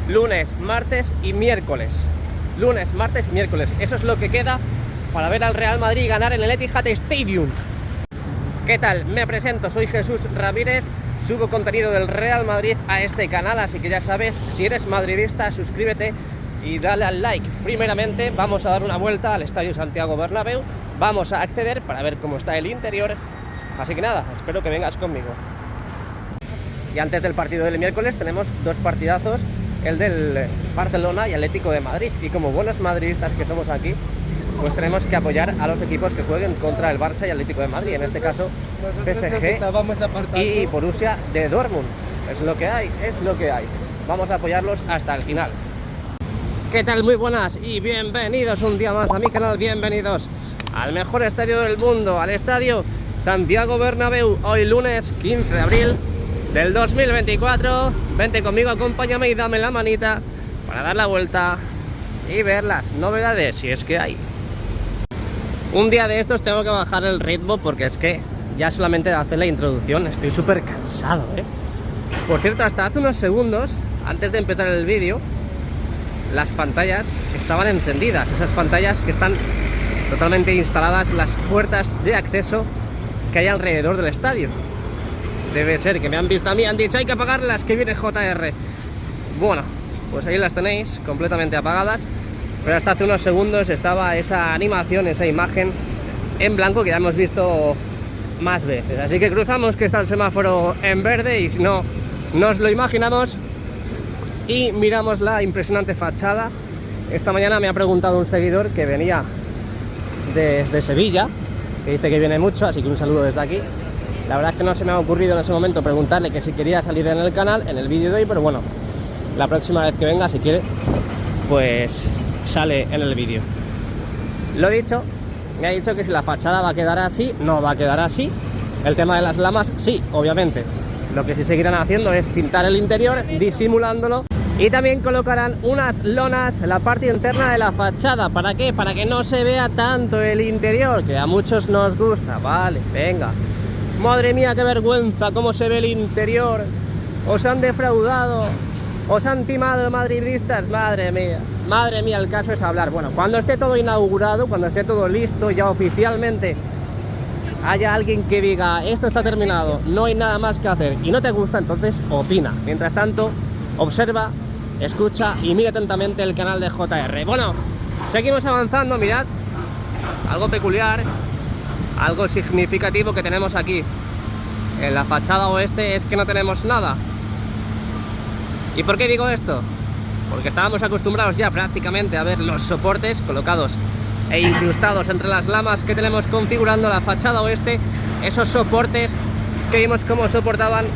lunes, martes y miércoles. Lunes, martes y miércoles. Eso es lo que queda para ver al Real Madrid ganar en el Etihad Stadium. ¿Qué tal? Me presento, soy Jesús Ramírez. Subo contenido del Real Madrid a este canal, así que ya sabes, si eres madridista, suscríbete y dale al like. Primeramente vamos a dar una vuelta al Estadio Santiago Bernabéu. Vamos a acceder para ver cómo está el interior. Así que nada, espero que vengas conmigo. Y antes del partido del miércoles tenemos dos partidazos, el del Barcelona y Atlético de Madrid. Y como buenos madridistas que somos aquí, pues tenemos que apoyar a los equipos que jueguen contra el Barça y Atlético de Madrid. En este caso, PSG y Borussia de Dortmund. Es lo que hay, es lo que hay. Vamos a apoyarlos hasta el final. ¿Qué tal? Muy buenas y bienvenidos un día más a mi canal. Bienvenidos al mejor estadio del mundo, al Estadio Santiago Bernabéu. Hoy lunes 15 de abril del 2024. Vente conmigo, acompáñame y dame la manita para dar la vuelta y ver las novedades, si es que hay. Un día de estos tengo que bajar el ritmo porque es que ya solamente de hacer la introducción estoy súper cansado, ¿eh? Por cierto, hasta hace unos segundos, antes de empezar el vídeo, las pantallas estaban encendidas. Esas pantallas que están totalmente instaladas en las puertas de acceso que hay alrededor del estadio. Debe ser que me han visto a mí, han dicho hay que apagarlas, que viene JR. Bueno, pues ahí las tenéis completamente apagadas. Pero hasta hace unos segundos estaba esa animación, esa imagen en blanco que ya hemos visto más veces. Así que cruzamos que está el semáforo en verde y si no, nos lo imaginamos y miramos la impresionante fachada. Esta mañana me ha preguntado un seguidor que venía desde Sevilla, que dice que viene mucho, así que un saludo desde aquí. La verdad es que no se me ha ocurrido en ese momento preguntarle que si quería salir en el canal, en el vídeo de hoy, pero bueno, la próxima vez que venga, si quiere, pues sale en el vídeo. Lo dicho, me ha dicho que si la fachada va a quedar así, no va a quedar así. El tema de las lamas, sí, obviamente. Lo que sí seguirán haciendo es pintar el interior, disimulándolo. Y también colocarán unas lonas en la parte interna de la fachada. ¿Para qué? Para que no se vea tanto el interior, que a muchos nos gusta. Vale, venga. Madre mía, qué vergüenza cómo se ve el interior. Os han defraudado, os han timado madridistas. Madre mía, el caso es hablar. Bueno, cuando esté todo inaugurado, cuando esté todo listo, ya oficialmente haya alguien que diga esto está terminado, no hay nada más que hacer y no te gusta, entonces opina. Mientras tanto, observa, escucha y mira atentamente el canal de JR. Bueno, seguimos avanzando, mirad, algo peculiar, algo significativo que tenemos aquí en la fachada oeste es que no tenemos nada. ¿Y por qué digo esto? Porque estábamos acostumbrados ya prácticamente a ver los soportes colocados e incrustados entre las lamas que tenemos configurando la fachada oeste, esos soportes que vimos cómo soportaban,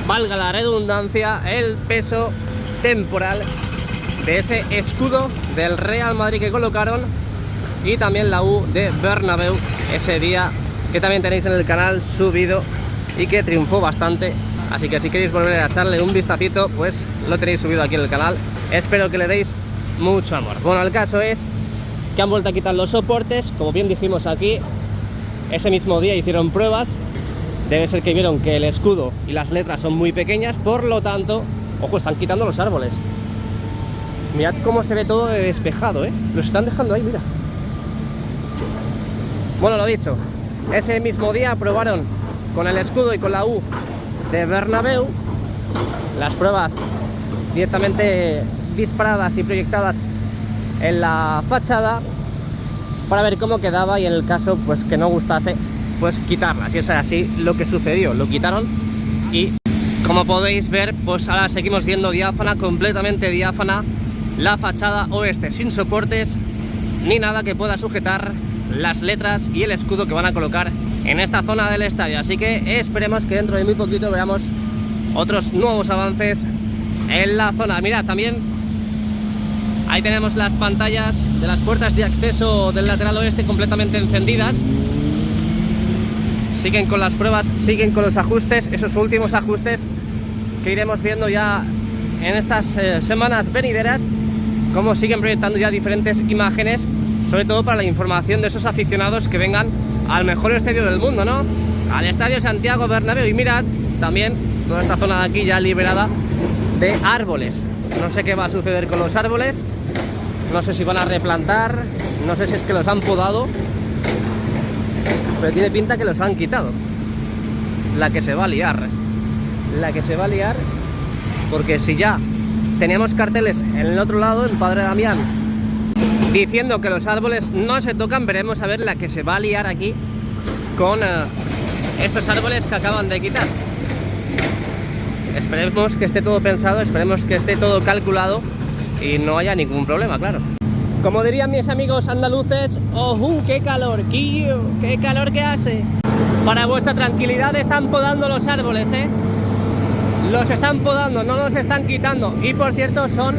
valga la redundancia, el peso temporal de ese escudo del Real Madrid que colocaron y también la U de Bernabéu ese día, que también tenéis en el canal subido y que triunfó bastante. Así que si queréis volver a echarle un vistacito, pues lo tenéis subido aquí en el canal. Espero que le deis mucho amor. Bueno, el caso es que han vuelto a quitar los soportes, como bien dijimos aquí. Ese mismo día hicieron pruebas. Debe ser que vieron que el escudo y las letras son muy pequeñas, por lo tanto, ojo, están quitando los árboles. Mirad cómo se ve todo de despejado, ¿eh? Los están dejando ahí, mira. Bueno, lo dicho, ese mismo día probaron con el escudo y con la U de Bernabéu, las pruebas directamente disparadas y proyectadas en la fachada para ver cómo quedaba y en el caso pues que no gustase, pues quitarlas. Y es así lo que sucedió, lo quitaron y como podéis ver, pues ahora seguimos viendo diáfana, completamente diáfana, la fachada oeste, sin soportes ni nada que pueda sujetar las letras y el escudo que van a colocar en esta zona del estadio. Así que esperemos que dentro de muy poquito veamos otros nuevos avances en la zona. Mirad, también ahí tenemos las pantallas de las puertas de acceso del lateral oeste completamente encendidas. Siguen con las pruebas, siguen con los ajustes, esos últimos ajustes que iremos viendo ya en estas semanas venideras, como siguen proyectando ya diferentes imágenes, sobre todo para la información de esos aficionados que vengan al mejor estadio del mundo, ¿no? Al Estadio Santiago Bernabéu. Y mirad también toda esta zona de aquí ya liberada de árboles. No sé qué va a suceder con los árboles. No sé si van a replantar. No sé si es que los han podado. Pero tiene pinta que los han quitado. La que se va a liar. La que se va a liar. Porque si ya teníamos carteles en el otro lado, en Padre Damián, diciendo que los árboles no se tocan, veremos a ver la que se va a liar aquí con estos árboles que acaban de quitar. Esperemos que esté todo pensado, esperemos que esté todo calculado y no haya ningún problema, claro. Como dirían mis amigos andaluces, ¡ojú, qué calor, quillo! ¡Qué calor que hace! Para vuestra tranquilidad están podando los árboles, ¿eh? Los están podando, no los están quitando. Y por cierto, son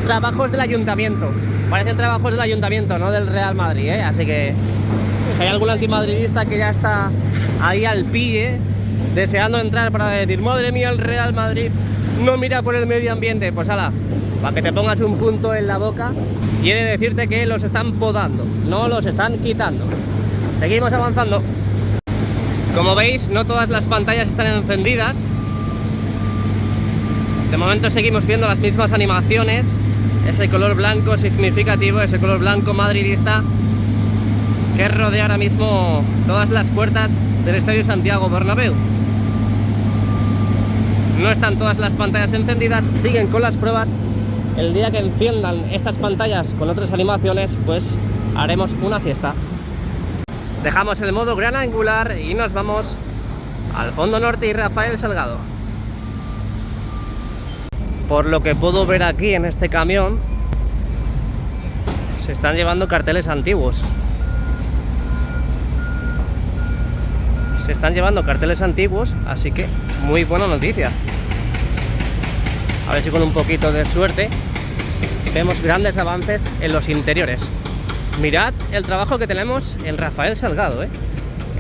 trabajos del ayuntamiento. Parecen trabajos del ayuntamiento, no del Real Madrid, ¿eh? Así que si hay algún antimadridista que ya está ahí al pie, deseando entrar para decir, madre mía, el Real Madrid no mira por el medio ambiente, pues ala, para que te pongas un punto en la boca. Y he de decirte que los están podando, no los están quitando. Seguimos avanzando. Como veis, no todas las pantallas están encendidas. De momento seguimos viendo las mismas animaciones. Ese color blanco significativo, ese color blanco madridista que rodea ahora mismo todas las puertas del Estadio Santiago Bernabéu. No están todas las pantallas encendidas, siguen con las pruebas. El día que enciendan estas pantallas con otras animaciones, pues haremos una fiesta. Dejamos el modo gran angular y nos vamos al Fondo Norte y Rafael Salgado. Por lo que puedo ver aquí en este camión, se están llevando carteles antiguos. Se están llevando carteles antiguos, así que muy buena noticia. A ver si con un poquito de suerte vemos grandes avances en los interiores. Mirad el trabajo que tenemos en Rafael Salgado, ¿eh?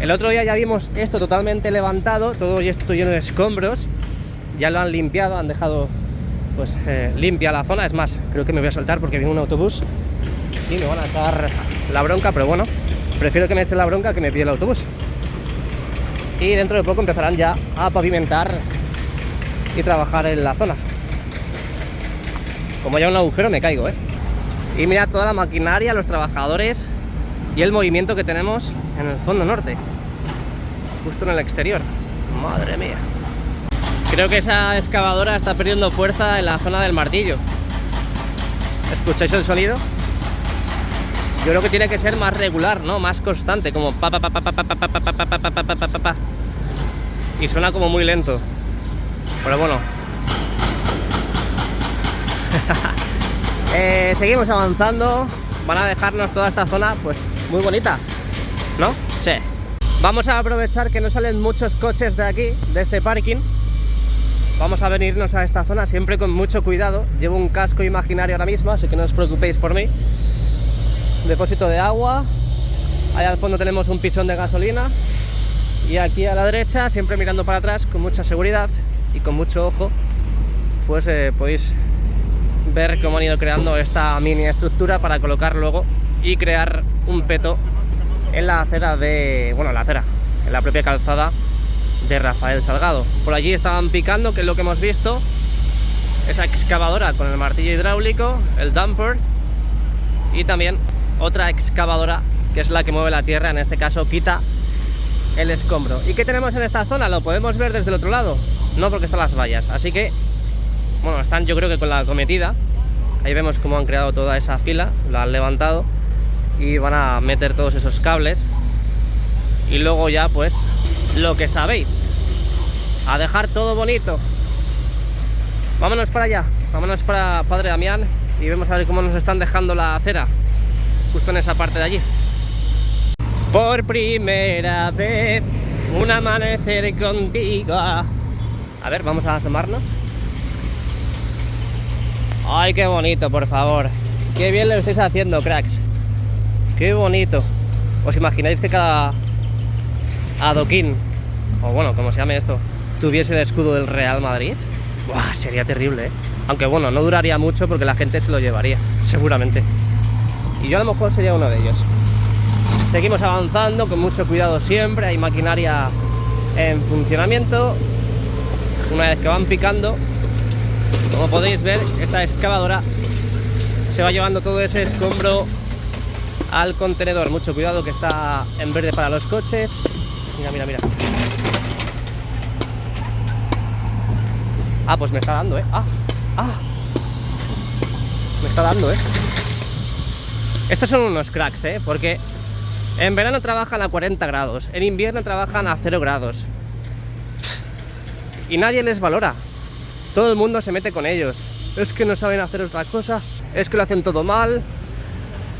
El otro día ya vimos esto totalmente levantado, todo esto lleno de escombros. Ya lo han limpiado, han dejado pues limpia la zona. Es más, creo que me voy a soltar porque viene un autobús y me van a echar la bronca, pero bueno, prefiero que me echen la bronca que me pille el autobús. Y dentro de poco empezarán ya a pavimentar y trabajar en la zona. Como haya un agujero me caigo, ¿eh? Y mirad toda la maquinaria, los trabajadores y el movimiento que tenemos en el Fondo Norte, justo en el exterior. Madre mía. Creo que esa excavadora está perdiendo fuerza en la zona del martillo. ¿Escucháis el sonido? Yo creo que tiene que ser más regular, ¿no? Más constante, como pa pa pa pa pa pa pa pa pa pa pa pa pa pa pa. Y suena como muy lento. Pero bueno. Seguimos avanzando. Van a dejarnos toda esta zona pues muy bonita, ¿no? Sí. Vamos a aprovechar que no salen muchos coches de aquí, de este parking. Vamos a venirnos a esta zona siempre con mucho cuidado. Llevo un casco imaginario ahora mismo, así que no os preocupéis por mí. Depósito de agua. Allá al fondo tenemos un pichón de gasolina. Y aquí a la derecha, siempre mirando para atrás con mucha seguridad y con mucho ojo, pues podéis ver cómo han ido creando esta mini estructura para colocar luego y crear un peto en la acera de... bueno, en la acera, en la propia calzada de Rafael Salgado. Por allí estaban picando, que es lo que hemos visto, esa excavadora con el martillo hidráulico, el dumper, y también otra excavadora que es la que mueve la tierra, en este caso quita el escombro. ¿Y qué tenemos en esta zona? Lo podemos ver desde el otro lado, no, porque están las vallas, así que bueno, están yo creo que con la acometida. Ahí vemos cómo han creado toda esa fila, la han levantado y van a meter todos esos cables. Y luego ya pues lo que sabéis, a dejar todo bonito. Vámonos para allá, vámonos para Padre Damián y vemos a ver cómo nos están dejando la acera justo en esa parte de allí. Por primera vez un amanecer contigo. A ver, vamos a asomarnos. Ay, qué bonito, por favor. Qué bien lo estáis haciendo, cracks. Qué bonito. ¿Os imagináis que cada adoquín, o bueno, como se llame esto, tuviese el escudo del Real Madrid? Buah, sería terrible, ¿eh? Aunque bueno, no duraría mucho porque la gente se lo llevaría, seguramente. Y yo a lo mejor sería uno de ellos. Seguimos avanzando con mucho cuidado siempre. Hay maquinaria en funcionamiento. Una vez que van picando, Como podéis ver, esta excavadora se va llevando todo ese escombro al contenedor. Mucho cuidado que está en verde para los coches. Mira, mira, mira. Ah, pues me está dando, me está dando, Estos son unos cracks, porque en verano trabajan a 40 grados, en invierno trabajan a 0 grados. Y nadie les valora. Todo el mundo se mete con ellos. Es que no saben hacer otra cosa, es que lo hacen todo mal,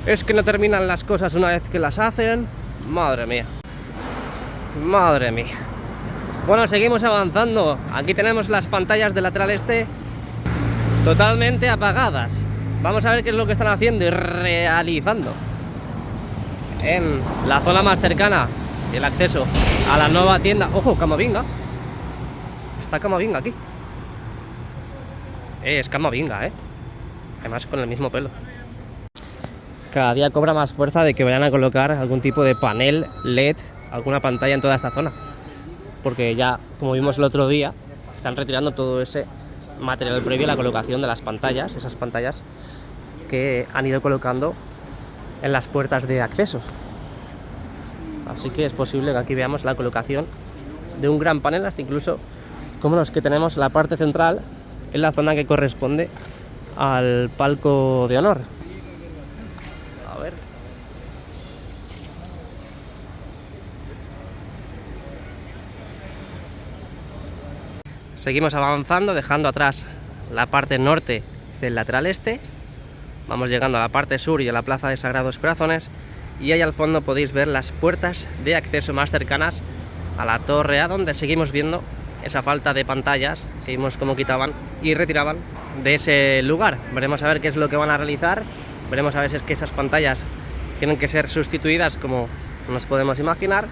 es que no terminan las cosas una vez que las hacen. Madre mía. Madre mía. Bueno, seguimos avanzando. Aquí tenemos las pantallas del lateral este totalmente apagadas. Vamos a ver qué es lo que están haciendo y realizando en la zona más cercana, el acceso a la nueva tienda. ¡Ojo, Camavinga! Está Camavinga aquí. Es Camavinga, además con el mismo pelo. Cada día cobra más fuerza de que vayan a colocar algún tipo de panel LED, alguna pantalla en toda esta zona. Porque ya, como vimos el otro día, están retirando todo ese material previo a la colocación de las pantallas, esas pantallas que han ido colocando en las puertas de acceso. Así que es posible que aquí veamos la colocación de un gran panel, hasta incluso como los que tenemos en la parte central, en la zona que corresponde al palco de honor. A ver. Seguimos avanzando, dejando atrás la parte norte del lateral este. Vamos llegando a la parte sur y a la plaza de Sagrados Corazones. Y ahí al fondo podéis ver las puertas de acceso más cercanas a la Torre A, donde seguimos viendo esa falta de pantallas que vimos cómo quitaban y retiraban de ese lugar. Veremos a ver qué es lo que van a realizar. Veremos a ver si es que esas pantallas tienen que ser sustituidas, como nos podemos imaginar.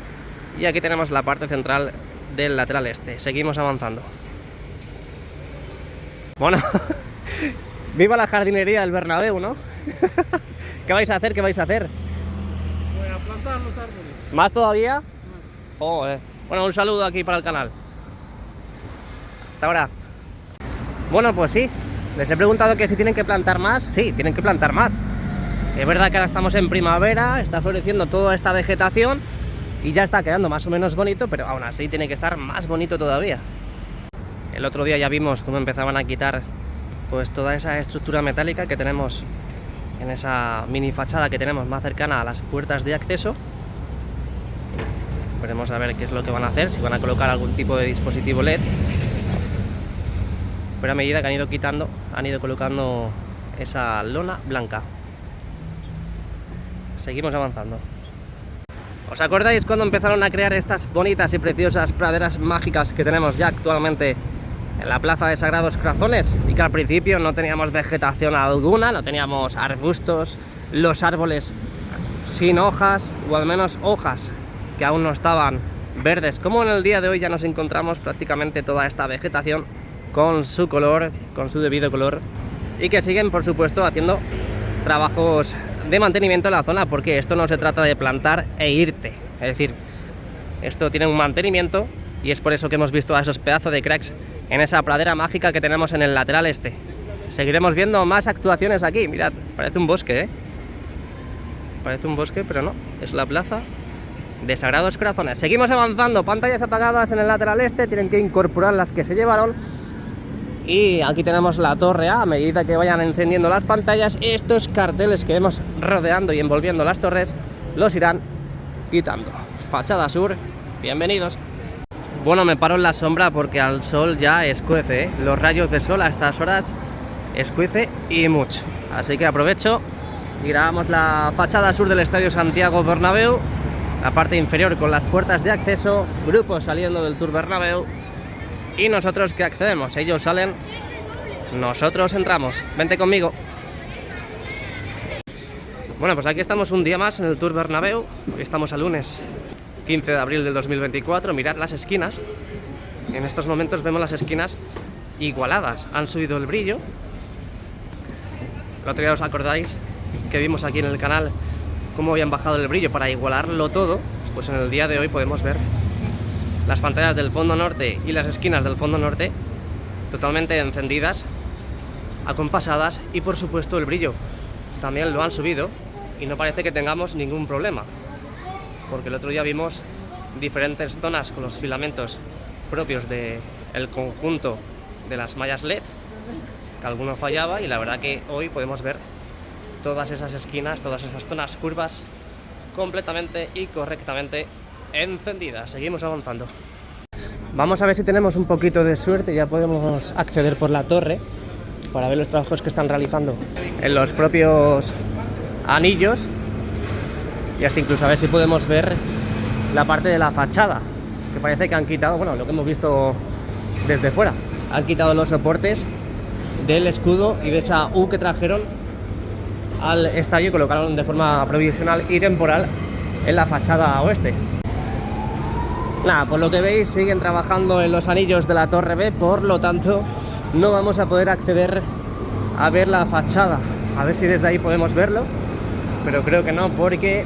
Y aquí tenemos la parte central del lateral este. Seguimos avanzando. Bueno, viva la jardinería del Bernabéu, ¿no? ¿Qué vais a hacer? ¿Qué vais a hacer? Voy a plantar los árboles. ¿Más todavía? Joder. Bueno, un saludo aquí para el canal. Hasta ahora. Bueno, pues sí. Les he preguntado que si tienen que plantar más. Sí, tienen que plantar más. Es verdad que ahora estamos en primavera, está floreciendo toda esta vegetación y ya está quedando más o menos bonito, pero aún así tiene que estar más bonito todavía. El otro día ya vimos cómo empezaban a quitar pues toda esa estructura metálica que tenemos en esa mini fachada que tenemos más cercana a las puertas de acceso. Veremos a ver qué es lo que van a hacer, si van a colocar algún tipo de dispositivo LED. Pero a medida que han ido quitando, han ido colocando esa lona blanca. Seguimos avanzando. ¿Os acordáis cuando empezaron a crear estas bonitas y preciosas praderas mágicas que tenemos ya actualmente en la plaza de Sagrados Corazones? Y que al principio no teníamos vegetación alguna, no teníamos arbustos, los árboles sin hojas, o al menos hojas que aún no estaban verdes. Como en el día de hoy ya nos encontramos prácticamente toda esta vegetación con su color, con su debido color, y que siguen, por supuesto, haciendo trabajos de mantenimiento en la zona, porque esto no se trata de plantar e irte, es decir, esto tiene un mantenimiento y es por eso que hemos visto a esos pedazos de cracks en esa pradera mágica que tenemos en el lateral este. Seguiremos viendo más actuaciones aquí. Mirad, parece un bosque, parece un bosque, pero no, es la plaza de Sagrados Corazones. Seguimos avanzando, pantallas apagadas en el lateral este, tienen que incorporar las que se llevaron. Y aquí tenemos la Torre A. A medida que vayan encendiendo las pantallas, estos carteles que vemos rodeando y envolviendo las torres los irán quitando. Fachada sur, bienvenidos. Bueno, me paro en la sombra porque al sol ya escuece, Los rayos de sol a estas horas escuece y mucho. Así que aprovecho y grabamos la fachada sur del Estadio Santiago Bernabéu, la parte inferior con las puertas de acceso, grupos saliendo del Tour Bernabéu. Y nosotros que accedemos, ellos salen, nosotros entramos. Vente conmigo. Bueno, pues aquí estamos un día más en el Tour Bernabéu. Hoy estamos a lunes 15 de abril del 2024. Mirad las esquinas. En estos momentos vemos las esquinas igualadas. Han subido el brillo. El otro día os acordáis que vimos aquí en el canal cómo habían bajado el brillo para igualarlo todo. Pues en el día de hoy podemos ver las pantallas del fondo norte y las esquinas del fondo norte totalmente encendidas acompasadas y por supuesto el brillo también lo han subido y no parece que tengamos ningún problema, porque el otro día vimos diferentes zonas con los filamentos propios del conjunto de las mallas LED, que alguno fallaba, y la verdad que hoy podemos ver todas esas esquinas, todas esas zonas curvas completamente y correctamente encendidas. Seguimos avanzando. Vamos a ver si tenemos un poquito de suerte, ya podemos acceder por la torre para ver los trabajos que están realizando en los propios anillos y hasta incluso a ver si podemos ver la parte de la fachada, que parece que han quitado, bueno, lo que hemos visto desde fuera, han quitado los soportes del escudo y de esa U que trajeron al estadio y colocaron de forma provisional y temporal en la fachada oeste. Nada, por lo que veis siguen trabajando en los anillos de la Torre B, por lo tanto no vamos a poder acceder a ver la fachada. A ver si desde ahí podemos verlo, pero creo que no, porque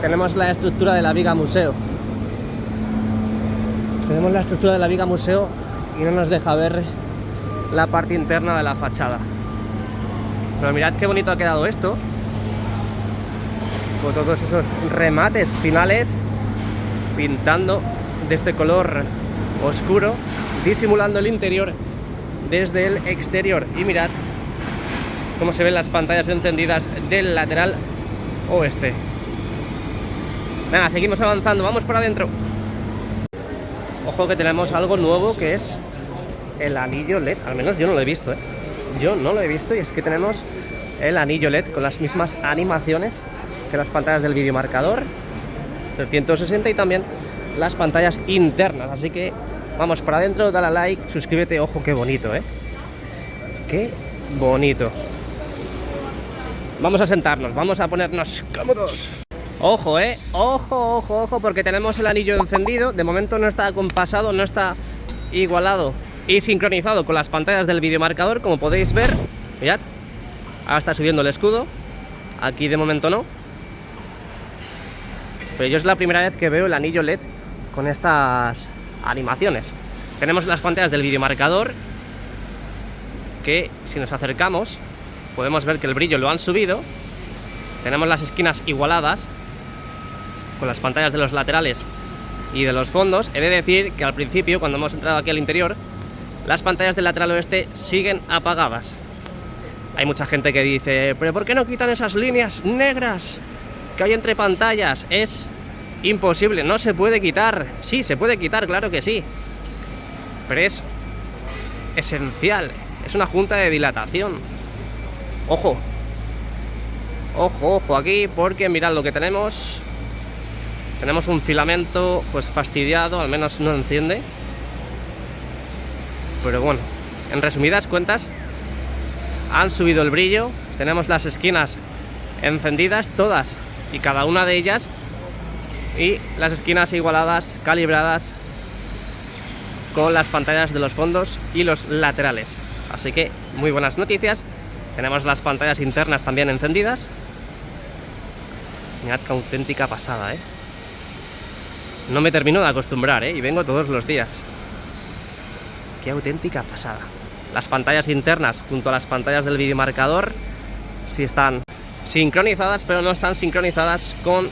tenemos la estructura de la viga museo. Tenemos la estructura de la viga museo y no nos deja ver la parte interna de la fachada. Pero mirad qué bonito ha quedado esto, con todos esos remates finales pintando de este color oscuro, disimulando el interior desde el exterior. Y mirad cómo se ven las pantallas encendidas del lateral oeste. Nada, seguimos avanzando, vamos por adentro. Ojo que tenemos algo nuevo, que es el anillo LED. Al menos yo no lo he visto, Yo no lo he visto, y es que tenemos el anillo LED con las mismas animaciones que las pantallas del videomarcador 360 y también las pantallas internas. Así que vamos para adentro, dale a like, suscríbete. Ojo, qué bonito, qué bonito. Vamos a sentarnos, vamos a ponernos cómodos. Ojo, ojo, ojo, ojo, porque tenemos el anillo encendido. De momento no está acompasado, no está igualado y sincronizado con las pantallas del videomarcador, como podéis ver. Mirad, ahora está subiendo el escudo. Aquí de momento no. Pero yo es la primera vez que veo el anillo LED con estas animaciones. Tenemos las pantallas del videomarcador, que si nos acercamos podemos ver que el brillo lo han subido. Tenemos las esquinas igualadas con las pantallas de los laterales y de los fondos. He de decir que al principio, cuando hemos entrado aquí al interior, las pantallas del lateral oeste siguen apagadas. Hay mucha gente que dice, ¿pero por qué no quitan esas líneas negras que hay entre pantallas? Es imposible, no se puede quitar. Sí, se puede quitar, claro que sí, pero es esencial, es una junta de dilatación. Ojo, ojo, ojo aquí, porque mirad lo que tenemos. Tenemos un filamento pues fastidiado, al menos no enciende. Pero bueno, en resumidas cuentas, han subido el brillo. Tenemos las esquinas encendidas, todas y cada una de ellas, y las esquinas igualadas, calibradas con las pantallas de los fondos y los laterales. Así que muy buenas noticias. Tenemos las pantallas internas también encendidas. Mirad qué auténtica pasada, No me termino de acostumbrar, y vengo todos los días. Qué auténtica pasada. Las pantallas internas junto a las pantallas del videomarcador sí están sincronizadas, pero no están sincronizadas con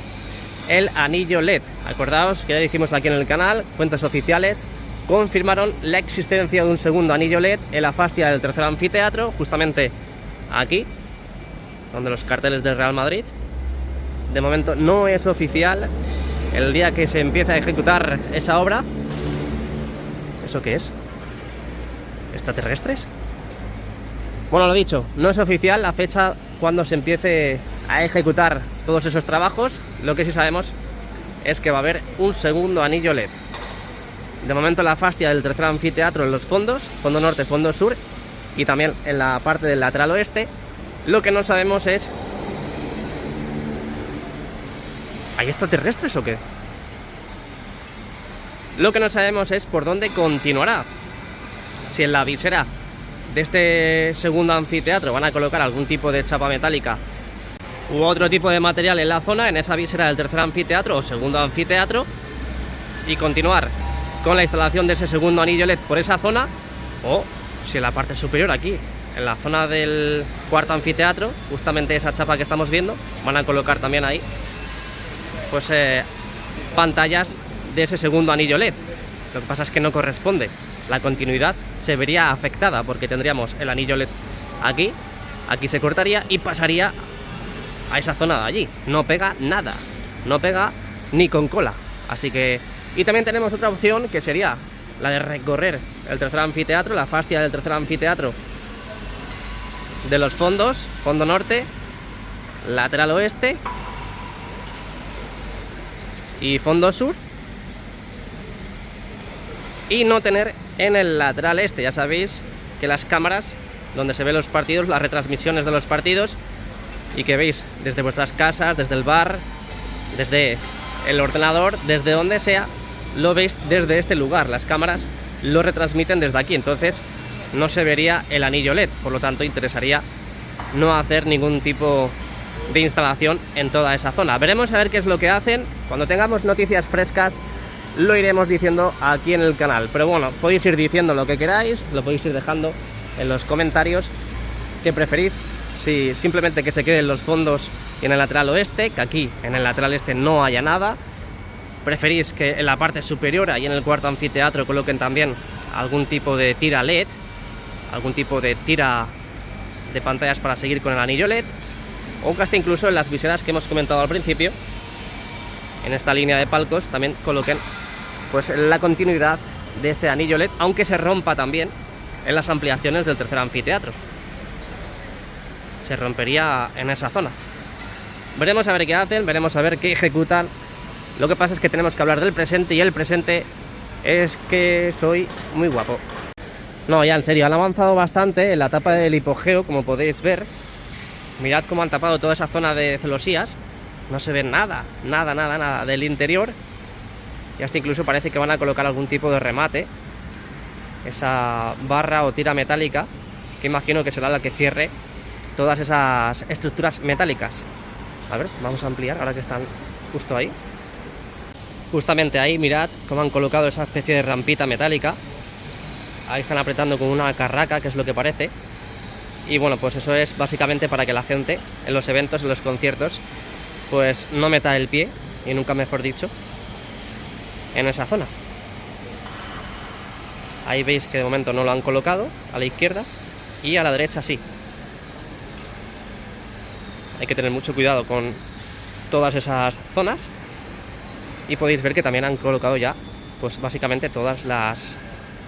el anillo LED. Acordaos que ya dijimos aquí en el canal, fuentes oficiales confirmaron la existencia de un segundo anillo LED en la fascia del tercer anfiteatro, justamente aquí, donde los carteles del Real Madrid. De momento no es oficial. El día que se empiece a ejecutar esa obra... ¿Eso qué es? ¿Extraterrestres? Bueno, lo dicho, no es oficial la fecha cuando se empiece a ejecutar todos esos trabajos. Lo que sí sabemos es que va a haber un segundo anillo LED. De momento la fascia del tercer anfiteatro en los fondos, fondo norte, fondo sur, y también en la parte del lateral oeste. Lo que no sabemos es... ¿hay extraterrestres o qué? Lo que no sabemos es por dónde continuará. Si en la visera de este segundo anfiteatro van a colocar algún tipo de chapa metálica u otro tipo de material en la zona, en esa visera del tercer anfiteatro o segundo anfiteatro, y continuar con la instalación de ese segundo anillo LED por esa zona, o si en la parte superior aquí, en la zona del cuarto anfiteatro, justamente esa chapa que estamos viendo, van a colocar también ahí pues pantallas de ese segundo anillo LED. Lo que pasa es que no corresponde, la continuidad se vería afectada porque tendríamos el anillo LED aquí, aquí se cortaría y pasaría a esa zona de allí. No pega nada, no pega ni con cola. Así que... Y también tenemos otra opción que sería la de recorrer el tercer anfiteatro, la fascia del tercer anfiteatro de los fondos, fondo norte, lateral oeste y fondo sur, y no tener en el lateral este. Ya sabéis que las cámaras donde se ven los partidos, las retransmisiones de los partidos, y que veis desde vuestras casas, desde el bar, desde el ordenador, desde donde sea, lo veis desde este lugar. Las cámaras lo retransmiten desde aquí, entonces no se vería el anillo LED, por lo tanto interesaría no hacer ningún tipo de instalación en toda esa zona. Veremos a ver qué es lo que hacen. Cuando tengamos noticias frescas lo iremos diciendo aquí en el canal, pero bueno, podéis ir diciendo lo que queráis, lo podéis ir dejando en los comentarios que preferís, si simplemente que se queden los fondos y en el lateral oeste, que aquí en el lateral este no haya nada. Preferís que en la parte superior, ahí en el cuarto anfiteatro, coloquen también algún tipo de tira LED, algún tipo de tira de pantallas para seguir con el anillo LED, o que hasta incluso en las viseras que hemos comentado al principio, en esta línea de palcos, también coloquen pues la continuidad de ese anillo LED, aunque se rompa también en las ampliaciones del tercer anfiteatro. Se rompería en esa zona. Veremos a ver qué hacen, veremos a ver qué ejecutan. Lo que pasa es que tenemos que hablar del presente, y el presente es que soy muy guapo. No, ya en serio, han avanzado bastante en la etapa del hipogeo, como podéis ver. Mirad cómo han tapado toda esa zona de celosías. No se ve nada, nada del interior. Y hasta incluso parece que van a colocar algún tipo de remate. Esa barra o tira metálica, que imagino que será la que cierre todas esas estructuras metálicas. A ver, vamos a ampliar ahora que están justo ahí. Justamente ahí, mirad cómo han colocado esa especie de rampita metálica. Ahí están apretando con una carraca, que es lo que parece. Y bueno, pues eso es básicamente para que la gente en los eventos, en los conciertos, pues no meta el pie, y nunca mejor dicho, en esa zona. Ahí veis que de momento no lo han colocado, a la izquierda, y a la derecha sí. Hay que tener mucho cuidado con todas esas zonas. Y podéis ver que también han colocado ya, pues básicamente todas las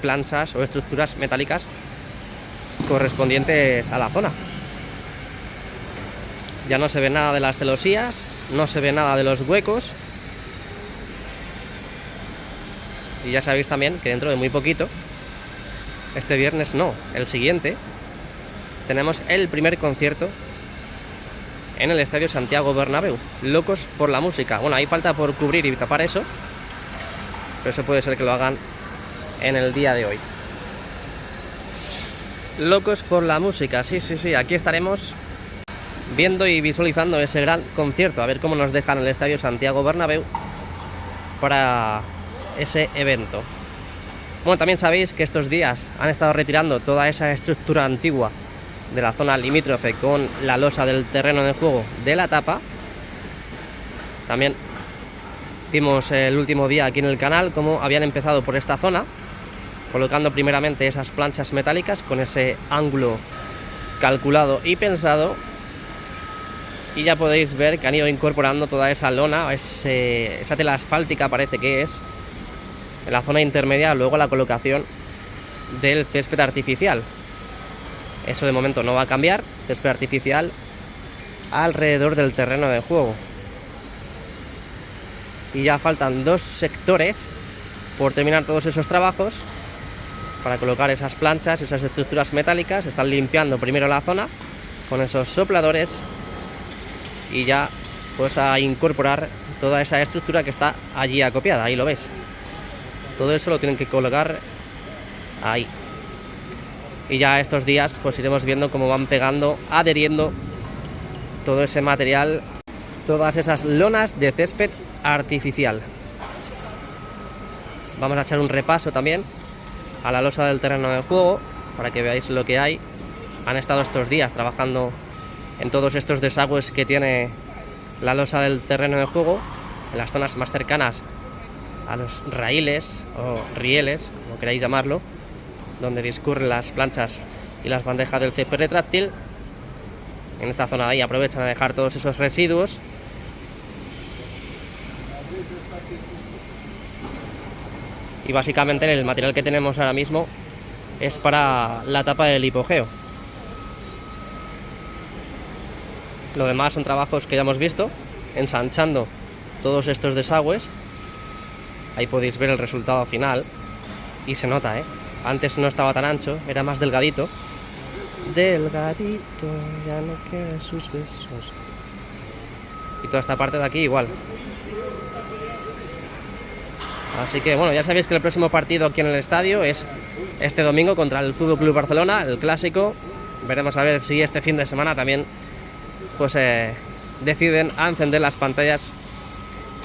planchas o estructuras metálicas correspondientes a la zona. Ya no se ve nada de las celosías, no se ve nada de los huecos. Y ya sabéis también que dentro de muy poquito, este viernes no, el siguiente, tenemos el primer concierto en el Estadio Santiago Bernabéu, Locos por la Música. Bueno, ahí falta por cubrir y tapar eso, pero eso puede ser que lo hagan en el día de hoy. Locos por la Música, sí, aquí estaremos viendo y visualizando ese gran concierto, a ver cómo nos dejan el Estadio Santiago Bernabéu para ese evento. Bueno, también sabéis que estos días han estado retirando toda esa estructura antigua de la zona limítrofe con la losa del terreno de juego de la tapa. También vimos el último día aquí en el canal cómo habían empezado por esta zona, colocando primeramente esas planchas metálicas con ese ángulo calculado y pensado, y ya podéis ver que han ido incorporando toda esa lona, esa tela asfáltica parece que es, en la zona intermedia, luego la colocación del césped artificial. Eso de momento no va a cambiar, césped artificial alrededor del terreno de juego. Y ya faltan 2 sectores por terminar todos esos trabajos para colocar esas planchas, esas estructuras metálicas. Están limpiando primero la zona con esos sopladores y ya pues a incorporar toda esa estructura que está allí acopiada, ahí lo ves. Todo eso lo tienen que colocar ahí. Y ya estos días pues iremos viendo cómo van pegando, adheriendo todo ese material, todas esas lonas de césped artificial. Vamos a echar un repaso también a la losa del terreno de juego para que veáis lo que hay han estado estos días trabajando en todos estos desagües que tiene la losa del terreno de juego, en las zonas más cercanas a los raíles o rieles, como queráis llamarlo, donde discurren las planchas y las bandejas del césped retráctil. En esta zona de ahí aprovechan a dejar todos esos residuos. Y básicamente el material que tenemos ahora mismo es para la tapa del hipogeo. Lo demás son trabajos que ya hemos visto, ensanchando todos estos desagües. Ahí podéis ver el resultado final y se nota, ¿eh? Antes no estaba tan ancho, era más delgadito. Delgadito, ya no quiere sus besos. Y toda esta parte de aquí igual. Así que bueno, ya sabéis que el próximo partido aquí en el estadio es este domingo contra el FC Barcelona, el clásico. Veremos a ver si este fin de semana también pues deciden a encender las pantallas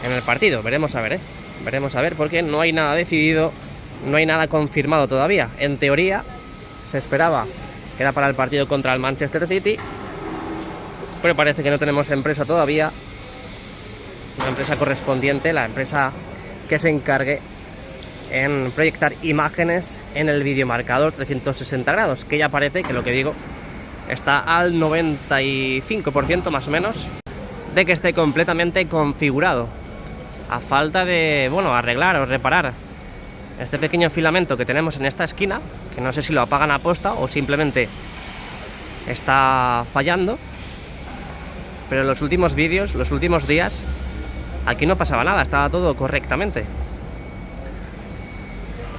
en el partido. Veremos a ver, veremos a ver, porque no hay nada decidido, no hay nada confirmado todavía. En teoría se esperaba que era para el partido contra el Manchester City, pero parece que no tenemos empresa todavía, la empresa correspondiente, la empresa que se encargue en proyectar imágenes en el videomarcador 360 grados, que ya parece que, lo que digo, está al 95% más o menos de que esté completamente configurado, a falta de, bueno, arreglar o reparar este pequeño filamento que tenemos en esta esquina, que no sé si lo apagan a posta o simplemente está fallando, pero en los últimos vídeos, los últimos días, aquí no pasaba nada, estaba todo correctamente.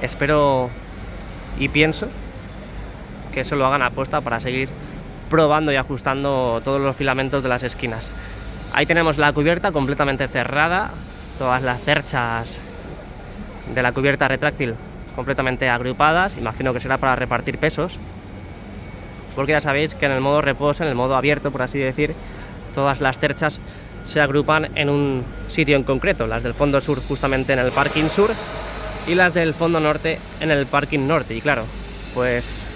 Espero y pienso que eso lo hagan a posta para seguir probando y ajustando todos los filamentos de las esquinas. Ahí tenemos la cubierta completamente cerrada, todas las cerchas de la cubierta retráctil completamente agrupadas. Imagino que será para repartir pesos, porque ya sabéis que en el modo reposo, en el modo abierto por así decir, todas las cerchas se agrupan en un sitio en concreto, las del fondo sur justamente en el parking sur y las del fondo norte en el parking norte. Y claro, pues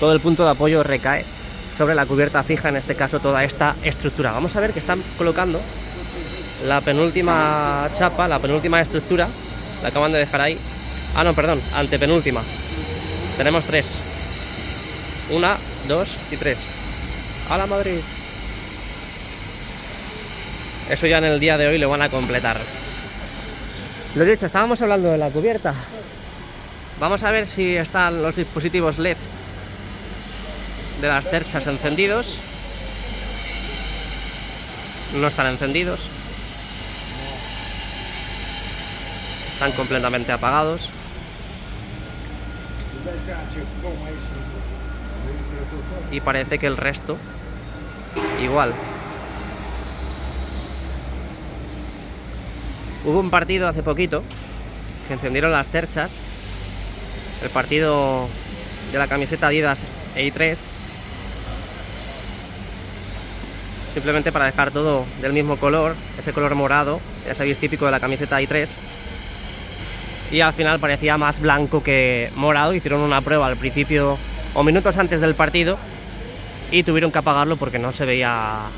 todo el punto de apoyo recae sobre la cubierta fija, en este caso toda esta estructura. Vamos a ver que están colocando la penúltima chapa, la penúltima estructura, la acaban de dejar ahí. Ah, no, perdón, antepenúltima. Tenemos 3. 1, 2 y 3. ¡A la Madrid! Eso ya en el día de hoy lo van a completar. Lo dicho, estábamos hablando de la cubierta. Vamos a ver si están los dispositivos LED de las cerchas encendidos. No están encendidos. Están completamente apagados. Y parece que el resto igual. Hubo un partido hace poquito que encendieron las cerchas, el partido de la camiseta Adidas EI3, simplemente para dejar todo del mismo color, ese color morado, ya sabéis, típico de la camiseta EI3, y al final parecía más blanco que morado. Hicieron una prueba al principio o minutos antes del partido y tuvieron que apagarlo porque no se veía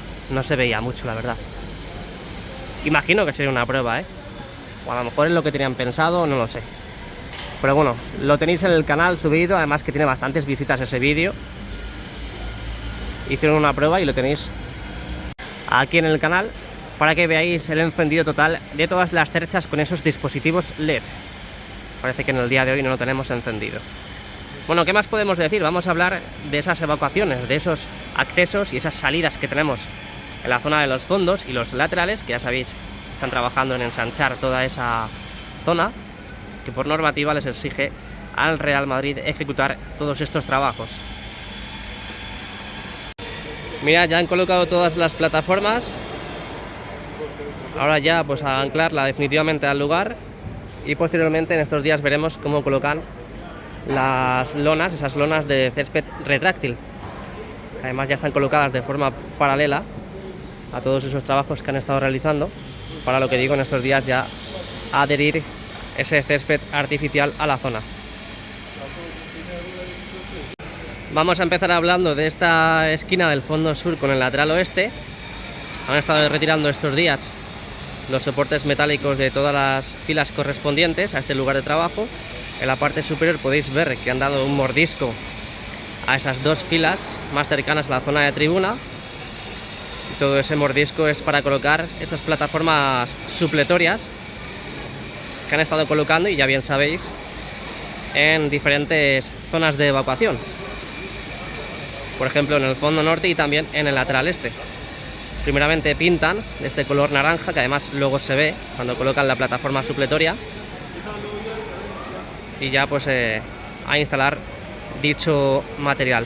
mucho, la verdad. Imagino que sería una prueba, o a lo mejor es lo que tenían pensado, no lo sé. Pero bueno, lo tenéis en el canal subido, además que tiene bastantes visitas ese vídeo. Hicieron una prueba y lo tenéis aquí en el canal para que veáis el encendido total de todas las cerchas con esos dispositivos LED. Parece que en el día de hoy no lo tenemos encendido. Bueno, ¿qué más podemos decir? Vamos a hablar de esas evacuaciones, de esos accesos y esas salidas que tenemos en la zona de los fondos y los laterales, que ya sabéis, están trabajando en ensanchar toda esa zona, que por normativa les exige al Real Madrid ejecutar todos estos trabajos. Mira, ya han colocado todas las plataformas. Ahora ya pues a anclarla definitivamente al lugar, y posteriormente en estos días veremos cómo colocan las lonas, esas lonas de césped retráctil. Además ya están colocadas de forma paralela a todos esos trabajos que han estado realizando, para lo que digo, en estos días ya adherir ese césped artificial a la zona. Vamos a empezar hablando de esta esquina del fondo sur con el lateral oeste. Han estado retirando estos días los soportes metálicos de todas las filas correspondientes a este lugar de trabajo. En la parte superior podéis ver que han dado un mordisco a esas dos filas más cercanas a la zona de tribuna. Y todo ese mordisco es para colocar esas plataformas supletorias que han estado colocando, y ya bien sabéis, en diferentes zonas de evacuación. Por ejemplo, en el fondo norte y también en el lateral este. Primeramente pintan de este color naranja, que además luego se ve cuando colocan la plataforma supletoria, y ya pues a instalar dicho material.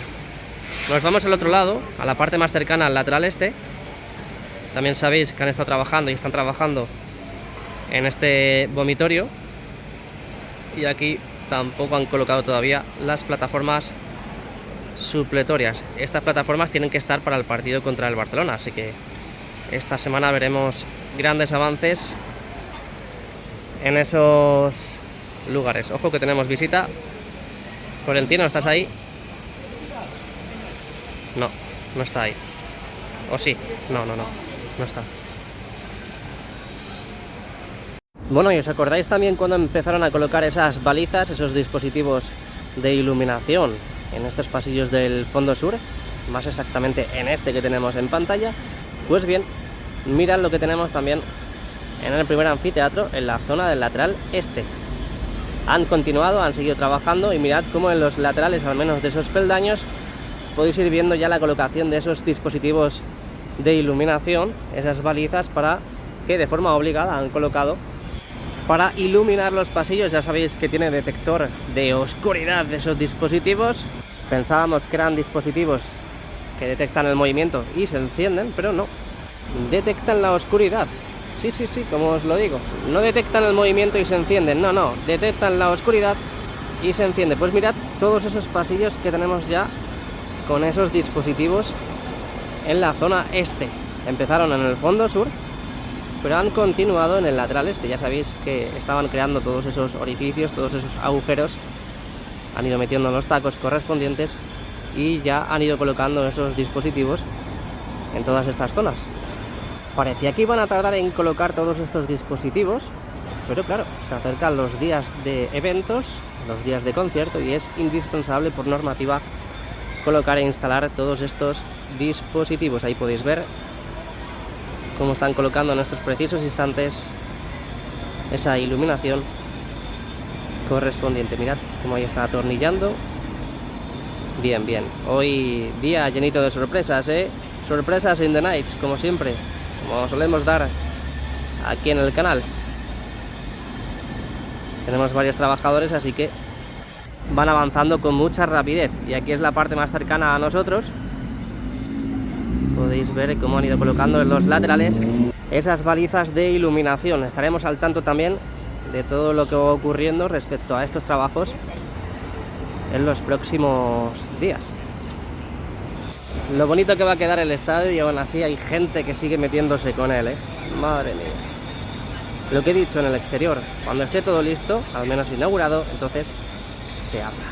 Nos vamos al otro lado, a la parte más cercana al lateral este. También sabéis que han estado trabajando y están trabajando en este vomitorio, y aquí tampoco han colocado todavía las plataformas supletorias. Estas plataformas tienen que estar para el partido contra el Barcelona, así que esta semana veremos grandes avances en esos lugares. Ojo que tenemos visita. Florentino, ¿estás ahí? No, no está ahí. ¿O sí? No está. Bueno, ¿y os acordáis también cuando empezaron a colocar esas balizas, esos dispositivos de iluminación en estos pasillos del fondo sur? Más exactamente en este que tenemos en pantalla. Pues bien, mirad lo que tenemos también en el primer anfiteatro, en la zona del lateral este. Han continuado, han seguido trabajando, y mirad cómo en los laterales, al menos de esos peldaños, podéis ir viendo ya la colocación de esos dispositivos de iluminación, esas balizas para que de forma obligada han colocado para iluminar los pasillos. Ya sabéis que tiene detector de oscuridad de esos dispositivos. Pensábamos que eran dispositivos que detectan el movimiento y se encienden, pero no, detectan la oscuridad. Sí, como os lo digo, no detectan el movimiento y se encienden, no, detectan la oscuridad y se enciende. Pues mirad todos esos pasillos que tenemos ya con esos dispositivos en la zona este. Empezaron en el fondo sur, pero han continuado en el lateral este. Ya sabéis que estaban creando todos esos orificios, todos esos agujeros, han ido metiendo los tacos correspondientes y ya han ido colocando esos dispositivos en todas estas zonas. Parecía que iban a tardar en colocar todos estos dispositivos, pero claro, se acercan los días de eventos, los días de concierto, y es indispensable por normativa colocar e instalar todos estos dispositivos. Ahí podéis ver cómo están colocando en estos precisos instantes esa iluminación correspondiente. Mirad cómo ahí está atornillando. Bien. Hoy día llenito de sorpresas, sorpresas in the nights, como siempre, como solemos dar aquí en el canal. Tenemos varios trabajadores, así que van avanzando con mucha rapidez. Y aquí es la parte más cercana a nosotros. Podéis ver cómo han ido colocando en los laterales esas balizas de iluminación. Estaremos al tanto también de todo lo que va ocurriendo respecto a estos trabajos en los próximos días. Lo bonito que va a quedar el estadio, y aún así hay gente que sigue metiéndose con él, Madre mía. Lo que he dicho en el exterior, cuando esté todo listo, al menos inaugurado, entonces se habla.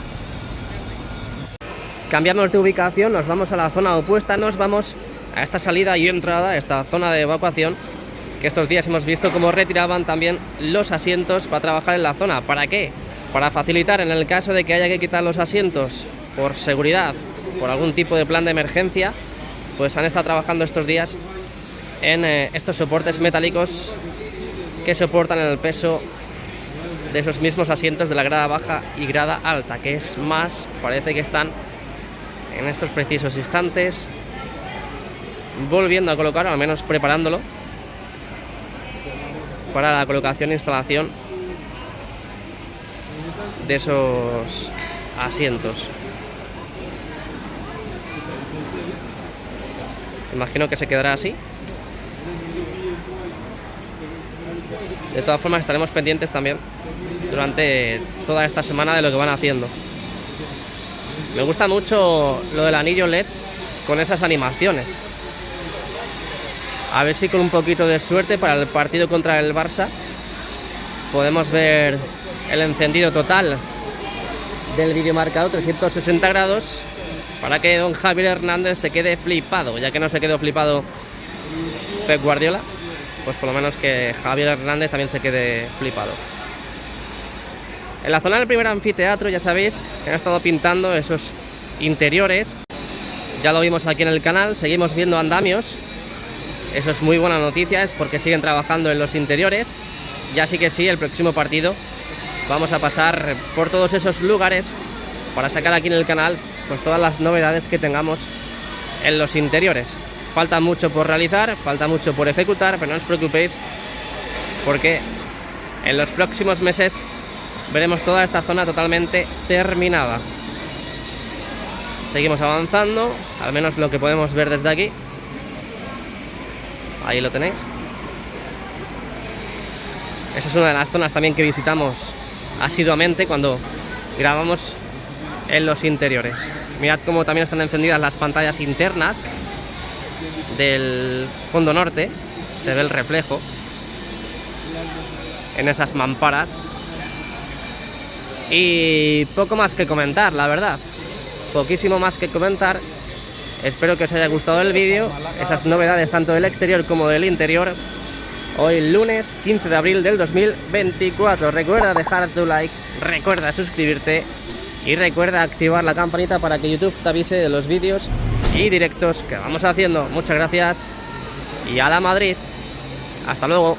Cambiamos de ubicación, nos vamos a la zona opuesta, nos vamos a esta salida y entrada, a esta zona de evacuación, que estos días hemos visto cómo retiraban también los asientos para trabajar en la zona. ¿Para qué? Para facilitar en el caso de que haya que quitar los asientos por seguridad, por algún tipo de plan de emergencia, pues han estado trabajando estos días en estos soportes metálicos que soportan el peso de esos mismos asientos de la grada baja y grada alta, que es más, parece que están en estos precisos instantes volviendo a colocar, o al menos preparándolo para la colocación e instalación de esos asientos. Imagino que se quedará así. De todas formas, estaremos pendientes también durante toda esta semana de lo que van haciendo. Me gusta mucho lo del anillo LED con esas animaciones. A ver si con un poquito de suerte para el partido contra el Barça podemos ver el encendido total del videomarcador 360 grados para que don Javier Hernández se quede flipado, ya que no se quedó flipado Pep Guardiola, pues por lo menos que Javier Hernández también se quede flipado. En la zona del primer anfiteatro ya sabéis que han estado pintando esos interiores, ya lo vimos aquí en el canal, seguimos viendo andamios, eso es muy buena noticia, es porque siguen trabajando en los interiores. Ya sí que sí, el próximo partido vamos a pasar por todos esos lugares para sacar aquí en el canal pues todas las novedades que tengamos en los interiores. Falta mucho por realizar, falta mucho por ejecutar, pero no os preocupéis porque en los próximos meses veremos toda esta zona totalmente terminada. Seguimos avanzando, al menos lo que podemos ver desde aquí. Ahí lo tenéis. Esa es una de las zonas también que visitamos asiduamente cuando grabamos en los interiores. Mirad cómo también están encendidas las pantallas internas del fondo norte. Se ve el reflejo en esas mamparas. Y poco más que comentar, la verdad. Poquísimo más que comentar. Espero que os haya gustado el vídeo. Esas novedades tanto del exterior como del interior. Hoy lunes 15 de abril del 2024. Recuerda dejar tu like, recuerda suscribirte y recuerda activar la campanita para que YouTube te avise de los vídeos y directos que vamos haciendo. Muchas gracias y a la Madrid. Hasta luego.